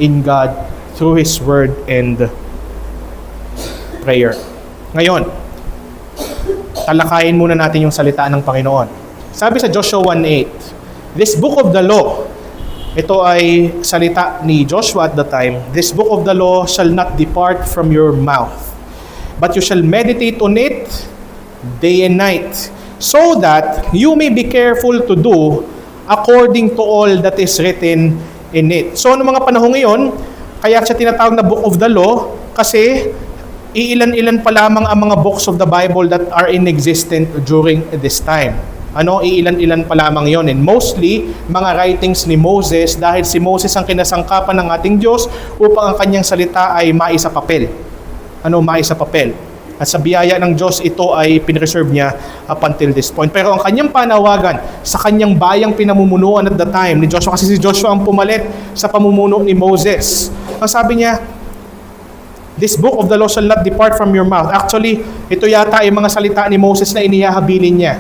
in God through His Word and prayer. Ngayon, talakayin muna natin yung salita ng Panginoon. Sabi sa Joshua 1:8, this book of the law Ito ay salita ni Joshua at the time. This book of the law shall not depart from your mouth, but you shall meditate on it day and night, so that you may be careful to do according to all that is written in it. So, ano mga panahon ngayon, kaya siya tinatawag na book of the law, kasi iilan-ilan pa lamang ang mga books of the Bible that are in existence during this time. Iilan-ilan pa lamang yon, and mostly mga writings ni Moses, dahil si Moses ang kinasangkapan ng ating Diyos upang ang kanyang salita ay maisa papel. Maisa papel. At sa biyaya ng Diyos, ito ay pinreserve niya up until this point. Pero ang kanyang panawagan sa kanyang bayang pinamumunuan at the time ni Joshua, kasi si Joshua ang pumalit sa pamumuno ni Moses. Ang sabi niya, this book of the law shall not depart from your mouth. Actually, ito yata ay mga salita ni Moses na inihahabilin niya.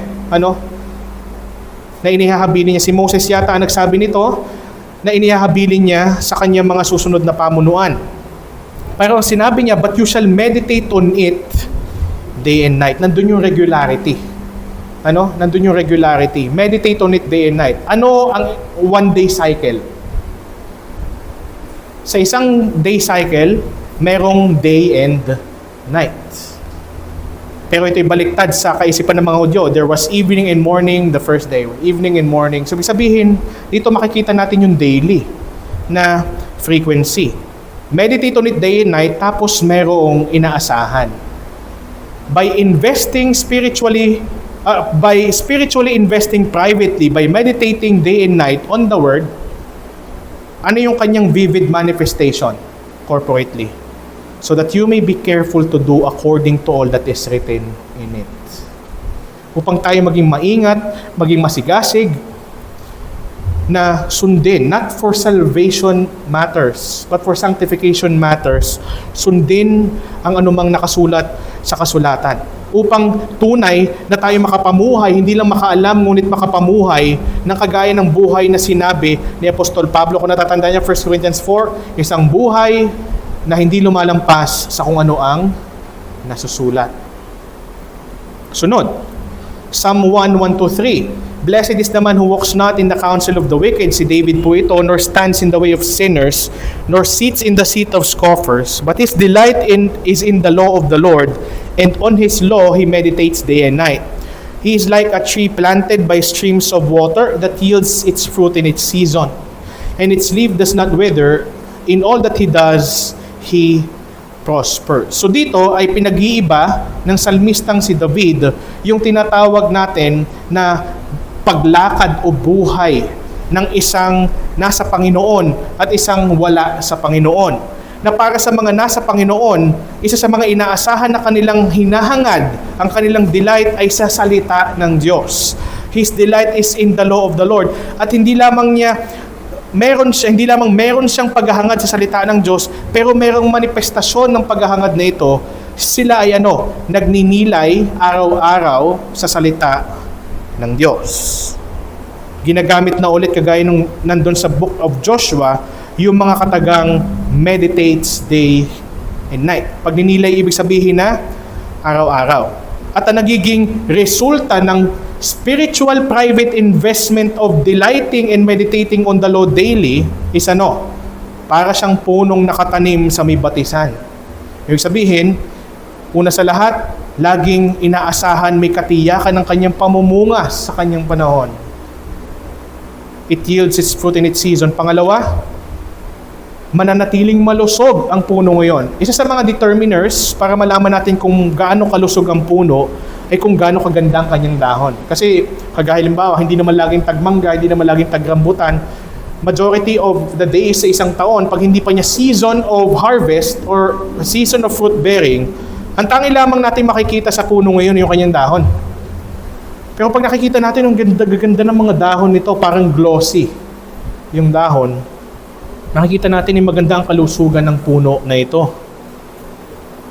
Na inihahabilin niya. Si Moses yata ang nagsabi nito, na inihahabilin niya sa kanyang mga susunod na pamunuan. Pero sinabi niya, but you shall meditate on it day and night. Nandun yung regularity. Nandun yung regularity. Meditate on it day and night. Ano ang one-day cycle? Sa isang day cycle, merong day and night. Pero ito'y baliktad sa kaisipan ng mga Hudyo. There was evening and morning the first day. Evening and morning. So, sabihin, dito makikita natin yung daily na frequency. Meditate on it day and night, tapos merong inaasahan. By spiritually investing privately, by meditating day and night on the Word, ano yung kanyang vivid manifestation corporately? So that you may be careful to do according to all that is written in it. Upang tayo maging maingat, maging masigasig, na sundin, not for salvation matters, but for sanctification matters, sundin ang anumang nakasulat sa kasulatan. Upang tunay na tayo makapamuhay, hindi lang makaalam, ngunit makapamuhay ng kagaya ng buhay na sinabi ni Apostol Pablo. Kung natatandaan niya, 1 Corinthians 4, isang buhay na hindi lumalampas sa kung ano ang nasusulat. Sunod, Psalm 1:1-3. Blessed is the man who walks not in the counsel of the wicked, si David po ito, nor stands in the way of sinners, nor sits in the seat of scoffers, but his delight is in the law of the Lord, and on his law he meditates day and night. He is like a tree planted by streams of water that yields its fruit in its season, and its leaf does not wither. In all that he does, he prosper. So dito ay pinag-iiba ng salmistang si David yung tinatawag natin na paglakad o buhay ng isang nasa Panginoon at isang wala sa Panginoon. Na para sa mga nasa Panginoon, isa sa mga inaasahan na kanilang hinahangad, ang kanilang delight ay sa salita ng Diyos. His delight is in the law of the Lord. At hindi lamang meron siyang paghahangad sa salita ng Diyos, pero merong manifestasyon ng paghahangad na ito. Sila ay nagninilay araw-araw sa salita ng Diyos. Ginagamit na ulit kagaya nung nandun sa book of Joshua, yung mga katagang meditates day and night. Pag ninilay, ibig sabihin na araw-araw. At ang nagiging resulta ng spiritual private investment of delighting and meditating on the law daily is para siyang punong nakatanim sa may batisan. Ibig sabihin, una sa lahat, laging inaasahan, may katiyakan ng kanyang pamumunga sa kanyang panahon. It yields its fruit in its season. Pangalawa, mananatiling malusog ang puno ngayon. Isa sa mga determiners para malaman natin kung gaano kalusog ang puno ay kung gaano kaganda ang kanyang dahon. Kasi kagaya halimbawa, hindi naman laging tagmangga, hindi naman laging tagrambutan. Majority of the days sa isang taon, pag hindi pa niya season of harvest or season of fruit bearing, ang tangi lamang natin makikita sa puno ngayon yung kanyang dahon. Pero pag nakikita natin ang ganda ng mga dahon nito, parang glossy yung dahon, nakikita natin yung maganda ang kalusugan ng puno na ito.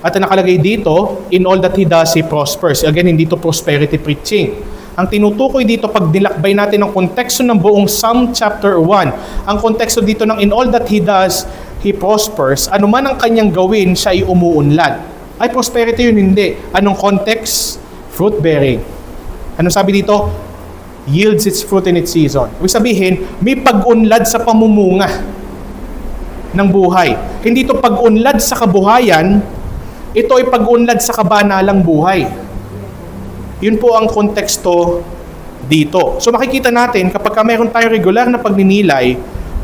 At nakalagay dito, in all that he does, he prospers. Again, hindi to prosperity preaching. Ang tinutukoy dito, pag nilakbay natin ang konteksto ng buong Psalm chapter 1, ang konteksto dito ng in all that he does, he prospers. Ano man ang kanyang gawin, siya ay umuunlad. Ay, prosperity yun, hindi. Anong context? Fruit bearing. Anong sabi dito? yields its fruit in its season. Ibig sabihin, may pag-unlad sa pamumunga ng buhay. Hindi ito pag-unlad sa kabuhayan, ito ay pag-unlad sa kabanalang buhay. Yun po ang konteksto dito. So makikita natin, kapag mayroon tayong regular na pagninilay,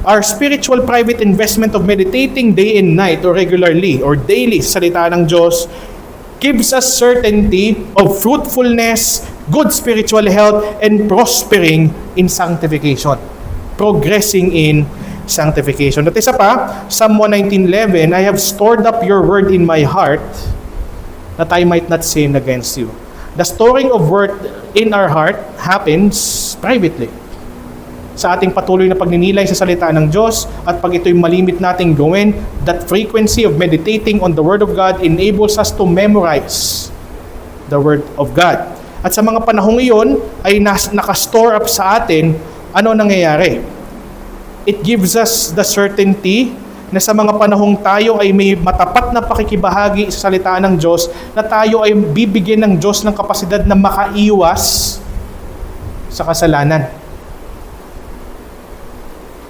our spiritual private investment of meditating day and night or regularly or daily sa salita ng Diyos gives us certainty of fruitfulness, good spiritual health, and prospering in sanctification. Progressing in sanctification. At isa pa, Psalm 119:11, I have stored up your word in my heart that I might not sin against you. The storing of word in our heart happens privately. Sa ating patuloy na pagninilay sa salita ng Diyos at pag ito'y malimit nating gawin, that frequency of meditating on the Word of God enables us to memorize the Word of God. At sa mga panahong iyon ay nakastore up sa atin, ano nangyayari? It gives us the certainty na sa mga panahong tayo ay may matapat na pakikibahagi sa salita ng Diyos, na tayo ay bibigyan ng Diyos ng kapasidad na makaiwas sa kasalanan.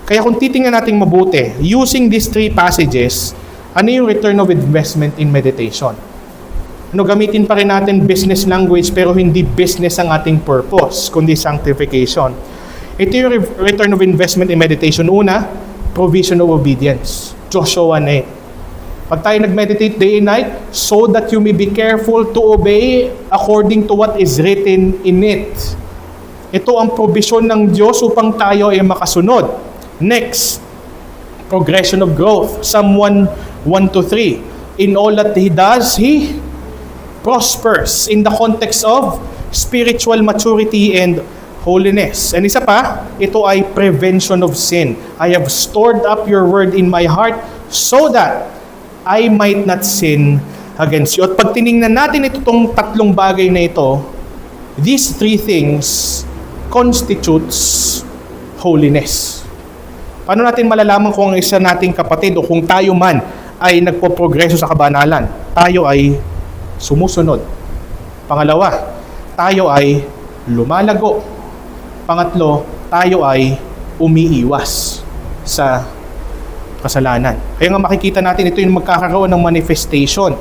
Kaya kung titingnan natin mabuti, using these three passages, ano yung return of investment in meditation? Gamitin pa rin natin business language pero hindi business ang ating purpose, kundi sanctification. Ito yung return of investment in meditation. Una, provision of obedience. Joshua 1:8. Pag tayo nag-meditate day and night, so that you may be careful to obey according to what is written in it. Ito ang provision ng Diyos upang tayo ay makasunod. Next, progression of growth. Psalm 1:1-3. In all that he does, he prospers in the context of spiritual maturity and holiness. And isa pa, ito ay prevention of sin. I have stored up your word in my heart so that I might not sin against you. At pag tiningnan natin itong tatlong bagay na ito, these three things constitutes holiness. Paano natin malalaman kung ang isa nating kapatid o kung tayo man ay nagpo-progreso sa kabanalan? Tayo ay sumusunod. Pangalawa, tayo ay lumalago. Pangatlo, tayo ay umiiwas sa kasalanan. Kaya nga makikita natin ito yung magkakaroon ng manifestation.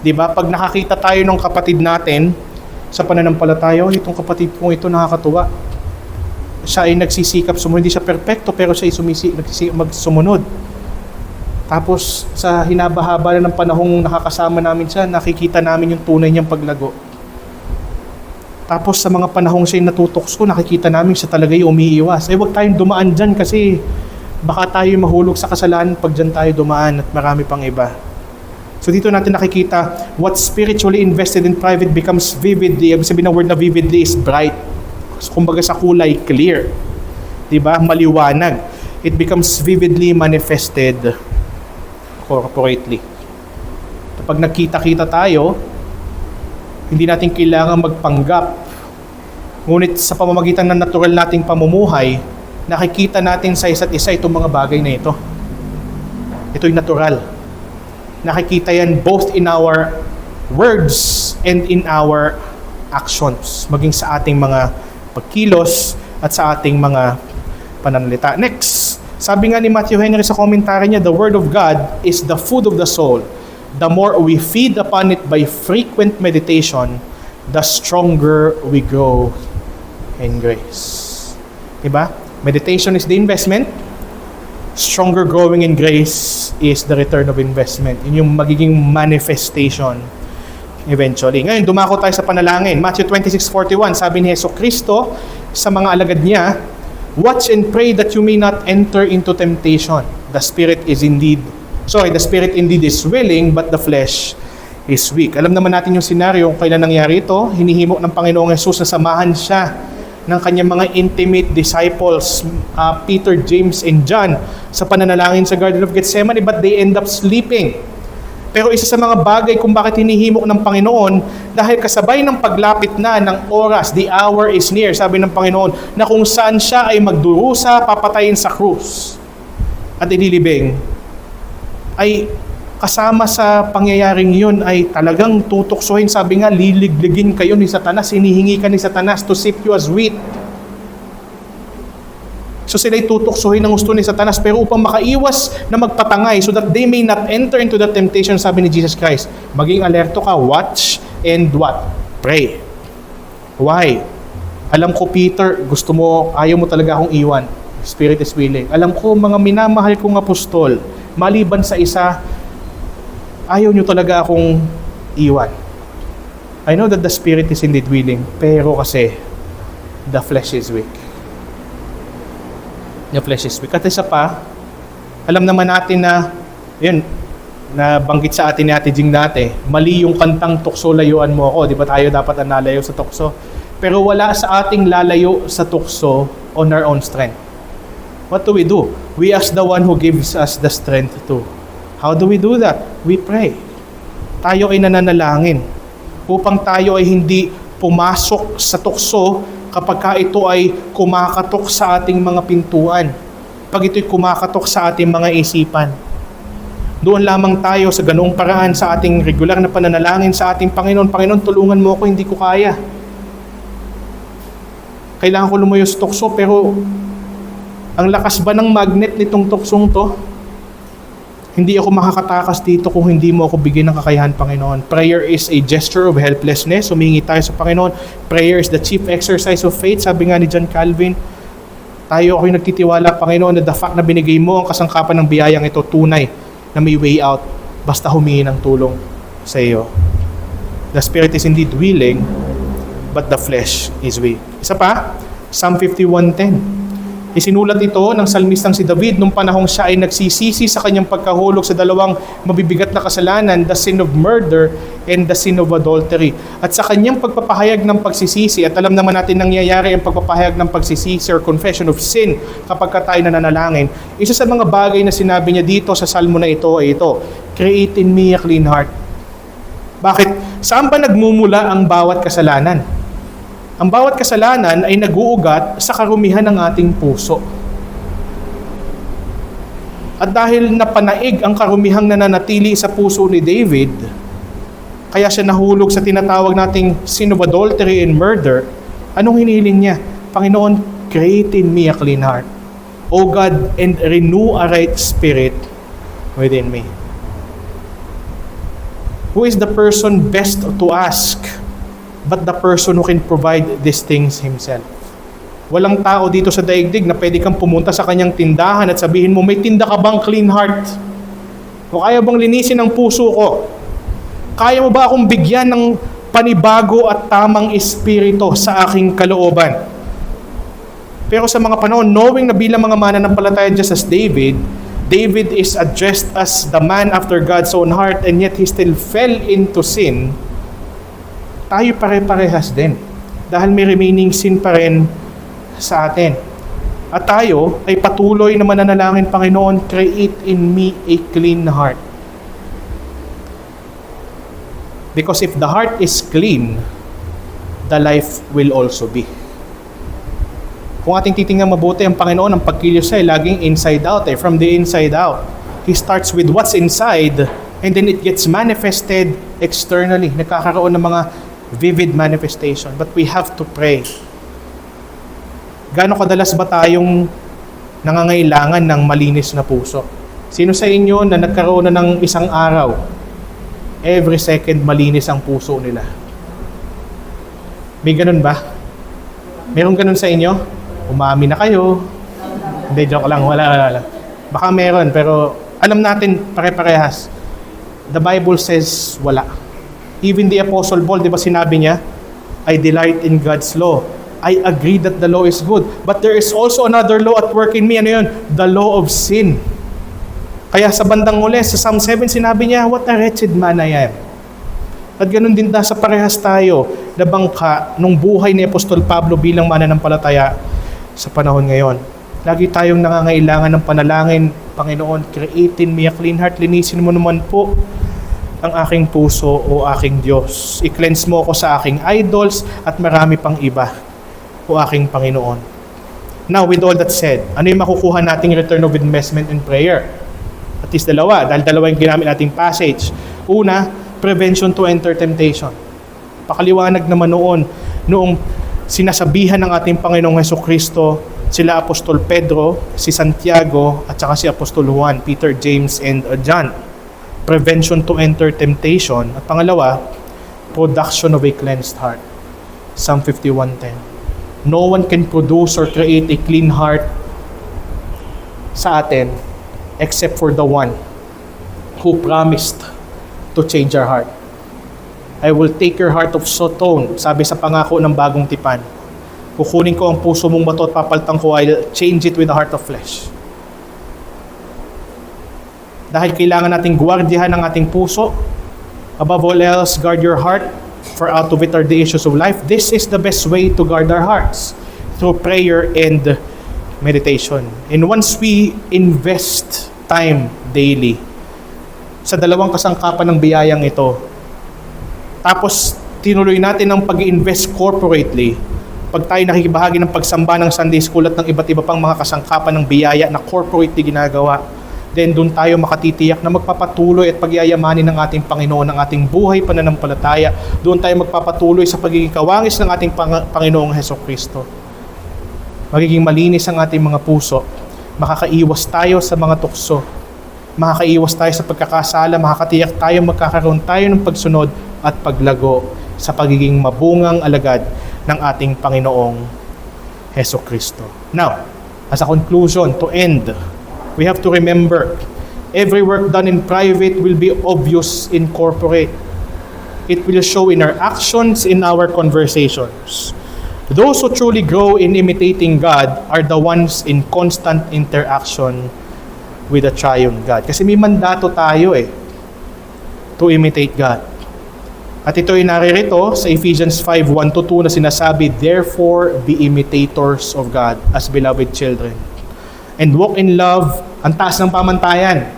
'Di ba? Pag nakakita tayo ng kapatid natin sa pananampalataya, itong kapatid ko ito nakakatuwa. Siya ay nagsisikap sumunod. Hindi siya perpekto pero siya ay magsumunod. Tapos sa hinabahaba na ng panahong nakakasama namin siya, nakikita namin yung tunay niyang paglago. Tapos sa mga panahong siya natutokso, nakikita namin siya talaga yung umiiwas. Huwag tayong dumaan dyan kasi baka tayo mahulog sa kasalanan pag dyan tayo dumaan at marami pang iba. So dito natin nakikita, what spiritually invested in private becomes vividly. Ang sabihin ng word na vividly is bright. Kumbaga sa kulay, clear. Diba? Maliwanag. It becomes vividly manifested corporately. Kapag nagkita-kita tayo, hindi natin kailangan magpanggap. Ngunit sa pamamagitan ng natural nating pamumuhay, nakikita natin sa isa't isa itong mga bagay na ito. Ito'y natural. Nakikita yan both in our words and in our actions. Maging sa ating mga pagkilos at sa ating mga pananalita. Next, sabi nga ni Matthew Henry sa komentary niya, the Word of God is the food of the soul. The more we feed upon it by frequent meditation, the stronger we grow in grace. Diba? Meditation is the investment. Stronger growing in grace is the return of investment. Yun yung magiging manifestation eventually. Ngayon, dumako tayo sa panalangin. Matthew 26:41, sabi ni Jesucristo sa mga alagad niya, watch and pray that you may not enter into temptation. The spirit indeed is willing, but the flesh is weak. Alam naman natin yung senaryo kung kailan nangyari ito. Hinihimok ng Panginoong Hesus na samahan siya ng kanyang mga intimate disciples, Peter, James, and John, sa pananalangin sa Garden of Gethsemane, but they end up sleeping. Pero isa sa mga bagay kung bakit hinihimok ng Panginoon, dahil kasabay ng paglapit na ng oras, the hour is near, sabi ng Panginoon, na kung saan siya ay magdurusa, papatayin sa krus at ililibing, ay kasama sa pangyayaring yun ay talagang tutuksohin. Sabi nga, liligligin kayo ni Satanas, hinihingi ka ni Satanas to sift you as wheat. So sila'y tutuksohin ng gusto ni Satanas, pero upang makaiwas na magpatangay so that they may not enter into the temptation, sabi ni Jesus Christ, maging alerto ka, watch and what? Pray. Why? Alam ko, Peter, ayaw mo talaga akong iwan. Spirit is willing. Alam ko, mga minamahal kong apostol, maliban sa isa, ayaw nyo talaga akong iwan. I know that the Spirit is indeed willing, pero kasi, the flesh is weak. The flesh is weak. At isa pa, alam naman natin na, yun, nabanggit sa atin ni Ate Jing dati, mali yung kantang tukso, layuan mo ako. Di ba tayo dapat ang lalayo sa tukso? Pero wala sa ating lalayo sa tukso on our own strength. What do? We ask the one who gives us the strength to. How do we do that? We pray. Tayo ay nananalangin upang tayo ay hindi pumasok sa tukso kapag ito ay kumakatok sa ating mga pintuan. Pag ito'y kumakatok sa ating mga isipan. Doon lamang tayo sa ganoong paraan sa ating regular na pananalangin sa ating Panginoon. Panginoon, tulungan mo ako, hindi ko kaya. Kailangan ko lumayo sa tukso, pero ang lakas ba ng magnet nitong tuksong to? Hindi ako makakatakas dito kung hindi mo ako bigyan ng kakayahan, Panginoon. Prayer is a gesture of helplessness. Humingi tayo sa Panginoon. Prayer is the chief exercise of faith. Sabi nga ni John Calvin, tayo ako'y nagtitiwala, Panginoon, na the fact na binigay mo ang kasangkapan ng biyayang ito, tunay na may way out. Basta humingi ng tulong sa iyo. The Spirit is indeed willing, but the flesh is weak. Isa pa, Psalm 51:10. Isinulat ito ng salmistang si David nung panahong siya ay nagsisisi sa kanyang pagkahulog sa dalawang mabibigat na kasalanan, the sin of murder and the sin of adultery. At sa kanyang pagpapahayag ng pagsisisi, at alam naman natin nangyayari ang pagpapahayag ng pagsisisi or confession of sin kapag tayo nananalangin, isa sa mga bagay na sinabi niya dito sa salmo na ito ay ito, create in me a clean heart. Bakit? Saan ba nagmumula ang bawat kasalanan? Ang bawat kasalanan ay nag-uugat sa karumihan ng ating puso. At dahil napanaig ang karumihang nananatili sa puso ni David, kaya siya nahulog sa tinatawag nating sin of adultery and murder, anong hinihiling niya? Panginoon, create in me a clean heart. O God, and renew a right spirit within me. Who is the person best to ask but the person who can provide these things himself? Walang tao dito sa daigdig na pwede kang pumunta sa kanyang tindahan at sabihin mo, may tinda ka bang clean heart? O kaya bang linisin ang puso ko? Kaya mo ba akong bigyan ng panibago at tamang espiritu sa aking kalooban? Pero sa mga panahon, knowing na bilang mga mananampalataya just as David is addressed as the man after God's own heart, and yet he still fell into sin. Tayo pare-parehas din. Dahil may remaining sin pa rin sa atin. At tayo ay patuloy na mananalangin, Panginoon, create in me a clean heart. Because if the heart is clean, the life will also be. Kung ating titingnan mabuti, ang Panginoon, ang pagkilos ay laging inside out, from the inside out. He starts with what's inside, and then it gets manifested externally. Nagkakaroon ng mga vivid manifestation. But we have to pray. Gaano kadalas ba tayong nangangailangan ng malinis na puso? Sino sa inyo na nagkaroon na ng isang araw, every second malinis ang puso nila? May ganun ba? Meron ganun sa inyo? Umami na kayo? Hindi, joke lang. Wala. Baka meron, pero alam natin pare-parehas. The Bible says wala. Even the Apostle Paul, di ba sinabi niya, I delight in God's law. I agree that the law is good. But there is also another law at work in me. Ano yun? The law of sin. Kaya sa bandang uli, sa Psalm 7, sinabi niya, what a wretched man I am. At ganun din sa parehas tayo na bangka nung buhay ni Apostol Pablo bilang mananampalataya sa panahon ngayon. Lagi tayong nangangailangan ng panalangin, Panginoon, create in me a clean heart. Linisin mo naman po ang aking puso o aking Diyos. I-cleanse mo ako sa aking idols at marami pang iba o aking Panginoon. Now, with all that said, ano yung makukuha nating return of investment in prayer? At least dalawa, dahil dalawa yung ginamit nating passage. Una, prevention to enter temptation. Pakaliwanag naman noong sinasabihan ng ating Panginoong Hesukristo Sila Apostol Pedro, si Santiago, at saka si Apostol Juan, Peter, James, and John. Prevention to enter temptation. At pangalawa, production of a cleansed heart. Psalm 51:10. No one can produce or create a clean heart sa atin except for the one who promised to change our heart. I will take your heart of stone, sabi sa pangako ng bagong tipan. Kukunin ko ang puso mong bato at papalitan ko, I'll change it with a heart of flesh. Dahil kailangan nating guwardiyahan ang ating puso. Above all else, guard your heart, for out of it are the issues of life. This is the best way to guard our hearts, through prayer and meditation. And once we invest time daily sa dalawang kasangkapan ng biyayang ito, tapos tinuloy natin ang pag-invest corporately, pag tayo nakikibahagi ng pagsamba ng Sunday School at ng iba't iba pang mga kasangkapan ng biyaya na corporately ginagawa, then doon tayo makatitiyak na magpapatuloy at pagyayamanin ng ating Panginoon ang ating buhay pananampalataya. Doon tayo magpapatuloy sa pagiging kawangis ng ating Panginoong Hesukristo. Magiging malinis ang ating mga puso. Makakaiwas tayo sa mga tukso. Makakaiwas tayo sa pagkakasala. Makakatiyak tayo, magkakaroon tayo ng pagsunod at paglago sa pagiging mabungang alagad ng ating Panginoong Hesukristo. Now, as a conclusion, to end, we have to remember, every work done in private will be obvious in corporate. It will show in our actions, in our conversations. Those who truly grow in imitating God are the ones in constant interaction with the triune God. Kasi may mandato tayo to imitate God. At ito ay naririto sa Ephesians 5:1-2 na sinasabi, therefore be imitators of God as beloved children, and walk in love. Ang taas ng pamantayan.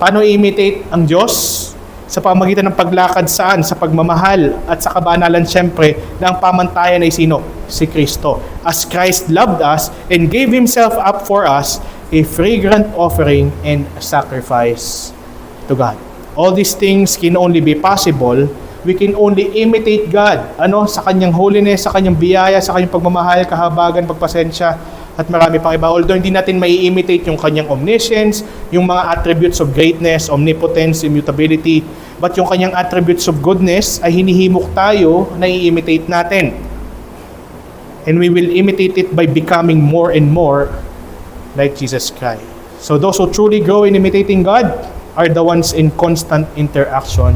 Paano i-imitate ang Diyos? Sa pamagitan ng paglakad saan? Sa pagmamahal at sa kabanalan, siyempre, na ang pamantayan ay sino? Si Kristo. As Christ loved us and gave Himself up for us, a fragrant offering and sacrifice to God. All these things can only be possible. We can only imitate God. Sa Kanyang holiness, sa Kanyang biyaya, sa Kanyang pagmamahal, kahabagan, pagpasensya, at marami pang iba. Although hindi natin may imitate yung Kanyang omniscience, yung mga attributes of greatness, omnipotence, immutability, but yung Kanyang attributes of goodness ay hinihimok tayo na i-imitate natin. And we will imitate it by becoming more and more like Jesus Christ. So those who truly grow in imitating God are the ones in constant interaction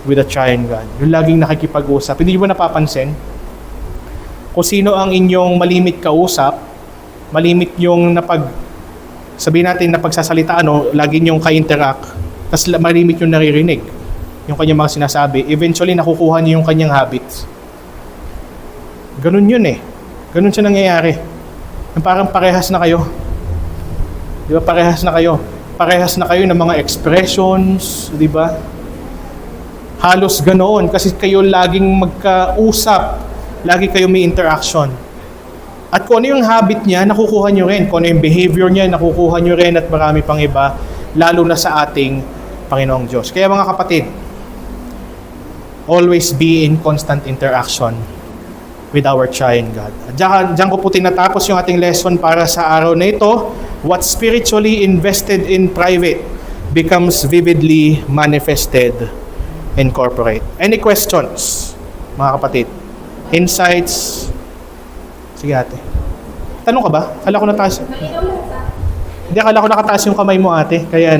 with the triune God. Yung laging nakikipag-usap. Hindi mo napapansin kung sino ang inyong malimit kausap, malimit yung sabihin natin na pagsasalita, lagi yung ka-interact, tapos malimit yung naririnig, yung kanyang mga sinasabi, eventually nakukuha niyo yung kanyang habits. Ganun yun Ganun siya nangyayari. Parang parehas na kayo. Di ba? Parehas na kayo. Parehas na kayo ng mga expressions, di ba? Halos ganoon kasi kayo laging magkausap, lagi kayo may interaction. At kung ano yung habit niya, nakukuha nyo rin. Kung ano yung behavior niya, nakukuha nyo rin, at marami pang iba, lalo na sa ating Panginoong Diyos. Kaya mga kapatid, always be in constant interaction with our triune God. At diyan ko po tinatapos yung ating lesson para sa araw na ito. What spiritually invested in private becomes vividly manifested in corporate. Any questions, mga kapatid? Insights? Sige ate. Tanong ka ba? Akala ko nataas. Hindi, akala ko nakataas yung kamay mo ate. Kaya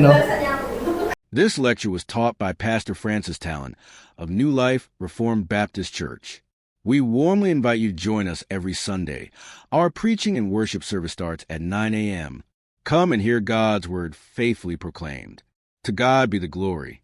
This lecture was taught by Pastor Francis Talon of New Life Reformed Baptist Church. We warmly invite you to join us every Sunday. Our preaching and worship service starts at 9 a.m. Come and hear God's word faithfully proclaimed. To God be the glory.